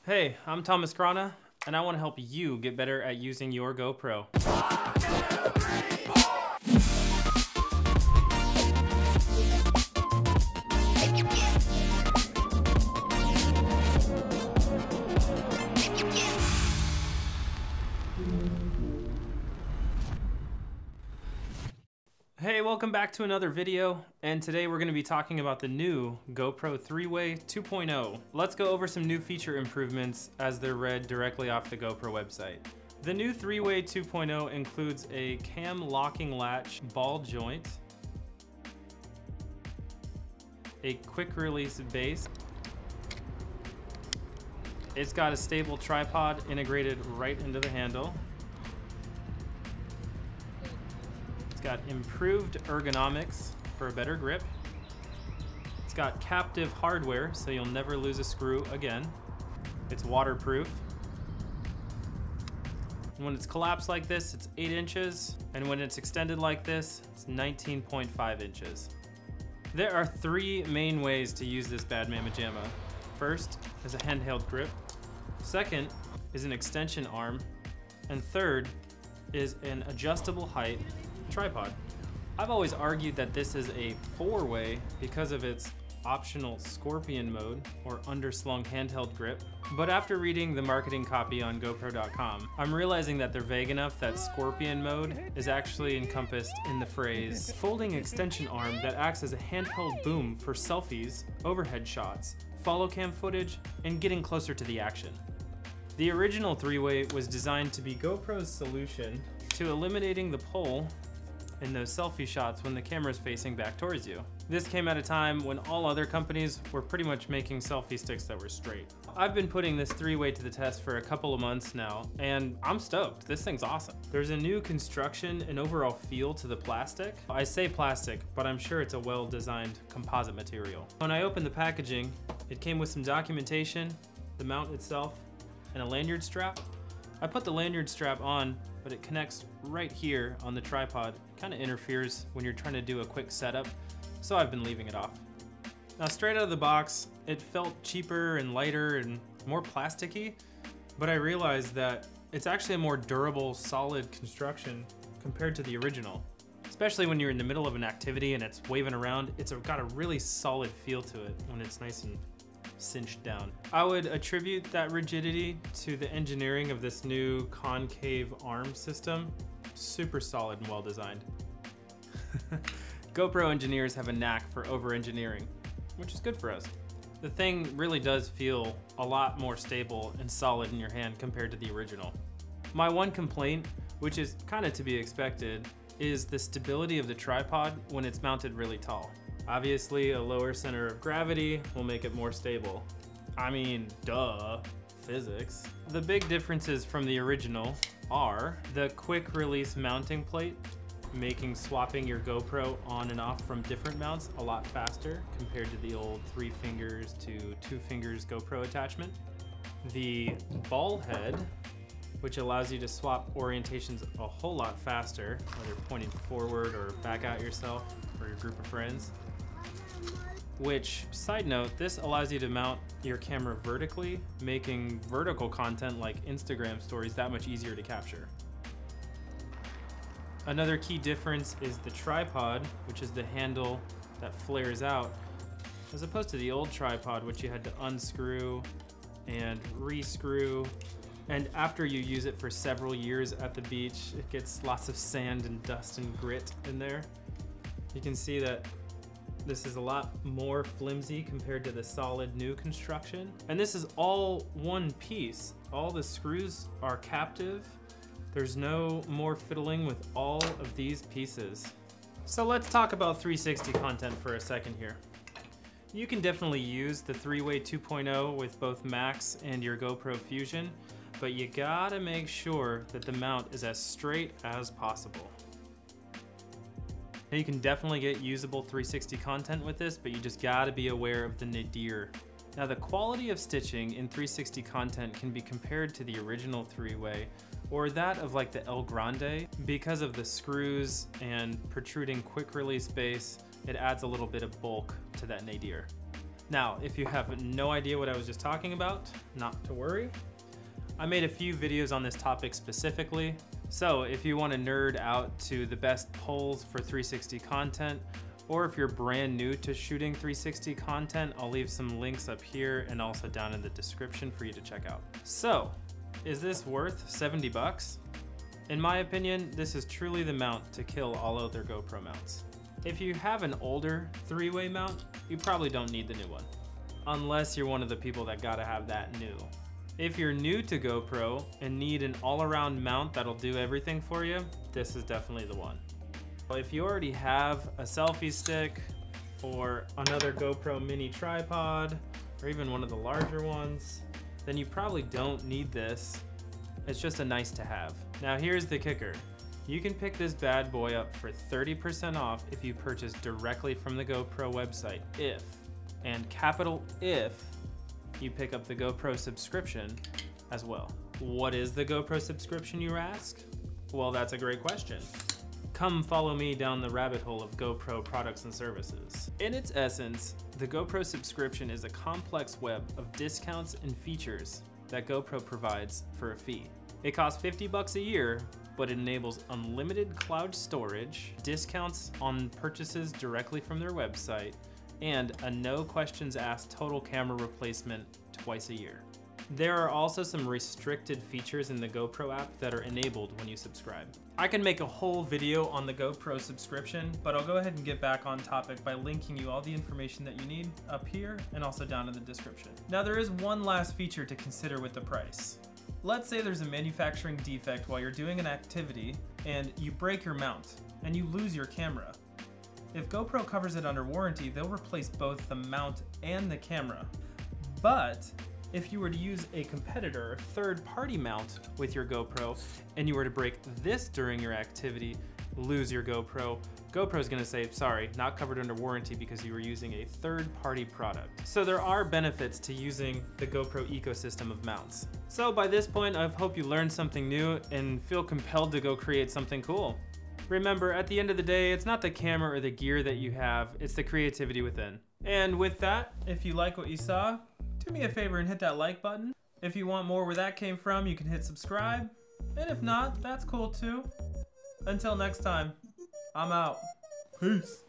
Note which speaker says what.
Speaker 1: Hey, I'm Thomas Grana, and I want to help you get better at using your GoPro. Hey, welcome back to another video, and today we're going to be talking about the new GoPro 3-Way 2.0. Let's go over some new feature improvements as they're read directly off the GoPro website. The new 3-Way 2.0 includes a cam locking latch ball joint, a quick release base. It's got a stable tripod integrated right into the handle. Got improved ergonomics for a better grip. It's got captive hardware, so you'll never lose a screw again. It's waterproof. And when it's collapsed like this, it's 8 inches, and when it's extended like this, it's 19.5 inches. There are 3 main ways to use this bad mamma jamma. First is a handheld grip. Second is an extension arm. And third is an adjustable height tripod. I've always argued that this is a 4-way because of its optional scorpion mode or underslung handheld grip, but after reading the marketing copy on GoPro.com, I'm realizing that they're vague enough that scorpion mode is actually encompassed in the phrase folding extension arm that acts as a handheld boom for selfies, overhead shots, follow cam footage, and getting closer to the action. The original 3-way was designed to be GoPro's solution to eliminating the pull in those selfie shots when the camera's facing back towards you. This came at a time when all other companies were pretty much making selfie sticks that were straight. I've been putting this 3-way to the test for a couple of months now, and I'm stoked. This thing's awesome. There's a new construction and overall feel to the plastic. I say plastic, but I'm sure it's a well-designed composite material. When I opened the packaging, it came with some documentation, the mount itself, and a lanyard strap. I put the lanyard strap on, but it connects right here on the tripod. Kind of interferes when you're trying to do a quick setup, so I've been leaving it off. Now, straight out of the box, it felt cheaper and lighter and more plasticky, but I realized that it's actually a more durable, solid construction compared to the original. Especially when you're in the middle of an activity and it's waving around, it's got a really solid feel to it when it's nice and cinched down. I would attribute that rigidity to the engineering of this new concave arm system. Super solid and well designed. GoPro engineers have a knack for over-engineering, which is good for us. The thing really does feel a lot more stable and solid in your hand compared to the original. My one complaint, which is kind of to be expected, is the stability of the tripod when it's mounted really tall. Obviously, a lower center of gravity will make it more stable. I mean, duh, physics. The big differences from the original are the quick release mounting plate, making swapping your GoPro on and off from different mounts a lot faster compared to the old 3 fingers to 2 fingers GoPro attachment. The ball head, which allows you to swap orientations a whole lot faster, whether pointing forward or back at yourself or your group of friends. Which, side note, this allows you to mount your camera vertically, making vertical content like Instagram stories that much easier to capture. Another key difference is the tripod, which is the handle that flares out, as opposed to the old tripod, which you had to unscrew and re-screw. And after you use it for several years at the beach, it gets lots of sand and dust and grit in there. You can see that this is a lot more flimsy compared to the solid new construction. And this is all one piece. All the screws are captive. There's no more fiddling with all of these pieces. So let's talk about 360 content for a second here. You can definitely use the 3-Way 2.0 with both Max and your GoPro Fusion, but you gotta make sure that the mount is as straight as possible. Now, you can definitely get usable 360 content with this, but you just gotta be aware of the nadir. Now, the quality of stitching in 360 content can be compared to the original 3-Way or that of like the El Grande. Because of the screws and protruding quick release base, it adds a little bit of bulk to that nadir. Now, if you have no idea what I was just talking about, not to worry. I made a few videos on this topic specifically. So if you want to nerd out to the best pulls for 360 content, or if you're brand new to shooting 360 content, I'll leave some links up here and also down in the description for you to check out. So, is this worth 70 bucks? In my opinion, this is truly the mount to kill all other GoPro mounts. If you have an older 3-way mount, you probably don't need the new one, unless you're one of the people that gotta have that new. If you're new to GoPro and need an all-around mount that'll do everything for you, this is definitely the one. If you already have a selfie stick or another GoPro mini tripod, or even one of the larger ones, then you probably don't need this. It's just a nice to have. Now here's the kicker. You can pick this bad boy up for 30% off if you purchase directly from the GoPro website, if, and capital if, you pick up the GoPro subscription as well. What is the GoPro subscription, you ask? Well, that's a great question. Come follow me down the rabbit hole of GoPro products and services. In its essence, the GoPro subscription is a complex web of discounts and features that GoPro provides for a fee. It costs 50 bucks a year, but it enables unlimited cloud storage, discounts on purchases directly from their website, and a no questions asked total camera replacement twice a year. There are also some restricted features in the GoPro app that are enabled when you subscribe. I can make a whole video on the GoPro subscription, but I'll go ahead and get back on topic by linking you all the information that you need up here and also down in the description. Now there is one last feature to consider with the price. Let's say there's a manufacturing defect while you're doing an activity and you break your mount and you lose your camera. If GoPro covers it under warranty, they'll replace both the mount and the camera. But if you were to use a competitor third-party mount with your GoPro and you were to break this during your activity, lose your GoPro, GoPro's gonna say, sorry, not covered under warranty because you were using a third-party product. So there are benefits to using the GoPro ecosystem of mounts. So by this point, I hope you learned something new and feel compelled to go create something cool. Remember, at the end of the day, it's not the camera or the gear that you have, it's the creativity within. And with that, if you like what you saw, do me a favor and hit that like button. If you want more where that came from, you can hit subscribe. And if not, that's cool too. Until next time, I'm out. Peace.